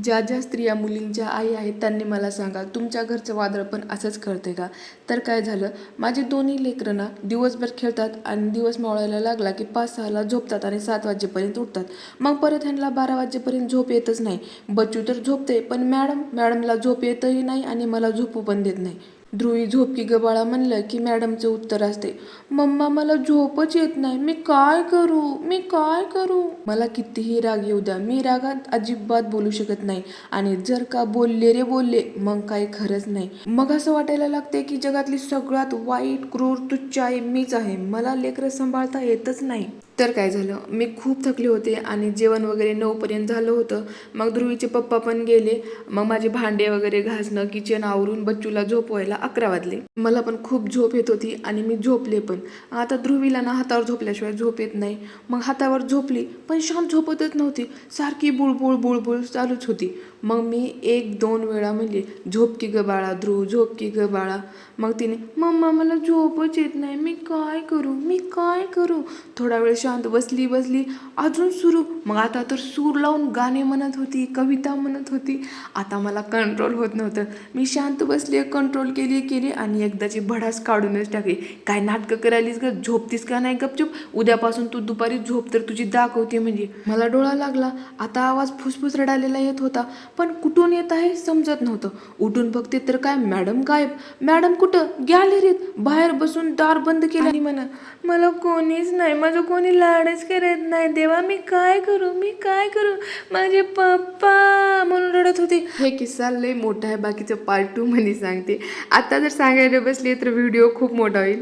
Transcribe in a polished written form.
ज्या ज्या स्त्रिया मुलींच्या आई आहेत त्यांनी मला सांगा, तुमच्या घरचं वादळ पण असंच करते का? तर काय झालं, माझे दोन्ही लेकरं ना दिवसभर खेळतात आणि दिवस मावळायला लागला की 5-6ला झोपतात आणि 7 वाजेपर्यंत उठतात. मग परत ह्यांना 12 वाजेपर्यंत झोप येतच नाही. बच्चू तर झोपते, पण मॅडमला झोप येतही नाही आणि मला झोपू पण देत नाही. ध्रुवी झोप की ग बाळा म्हणलं की मॅडमचं उत्तर असते, मम्मा मला झोपच येत नाही, मी काय करू. मला कितीही राग येऊ द्या, मी रागात अजिबात बोलू शकत नाही. आणि जर का बोलले मग काही खरंच नाही. मग असं वाटायला लागते की जगातली सगळ्यात वाईट क्रूर तुच्छ आई मीच आहे. मला लेकरं सांभाळता येतच नाही. तर काय झालं, मी खूप थकले होते आणि जेवण वगैरे 9पर्यंत झालं होतं. मग ध्रुवीचे पप्पा पण गेले. मग माझे भांडे वगैरे घासणं, किचन आवरून बच्चूला झोपवायला 11 वाजले. मला पण खूप झोप येत होती आणि मी झोपले पण. आता ध्रुवीला ना हातावर झोपल्याशिवाय झोप येत नाही. मग हातावर झोपली, पण शांत झोपतच नव्हती. सारखी बुळबुळ चालूच होती. मग मी 1-2 वेळा म्हणले, झोप की ग बाळा ध्रुव, झोप की ग बाळा. मग तिने, मम्मा मला झोपच येत नाही, मी काय करू. थोडा वेळ शांत बसली, अजून सुरू. मग आता तर सूर लावून गाणे म्हणत होती, कविता म्हणत होती. आता मला कंट्रोल होत नव्हतं. मी शांत बसले, कंट्रोल केली आणि एकदाची भडास काढूनच टाकली. काय नाटकं करायलीस ग, झोपतीस का नाही गपचूप? उद्यापासून तू दुपारी झोप तर तुझी दाखवते म्हणजे. मला डोळा लागला. आता आवाज फुसफुस रडालेला येत होता, पण कुठून येत आहे समजत नव्हतं. उठून बघते तर काय, मॅडम गायब. मॅडम कुठं? गॅलरीत बाहेर बसून दार बंद केलं आणि म्हणा, मला कोणीच नाही, माझं कोणी लाडच करत नाही देवा, मी काय करू. माझे पप्पा म्हणून रडत होते. हे किस्सा लय मोठा आहे, बाकीचं पार्ट 2 मध्ये सांगते. आता जर सांगायला बसले तर व्हिडिओ खूप मोठा होईल.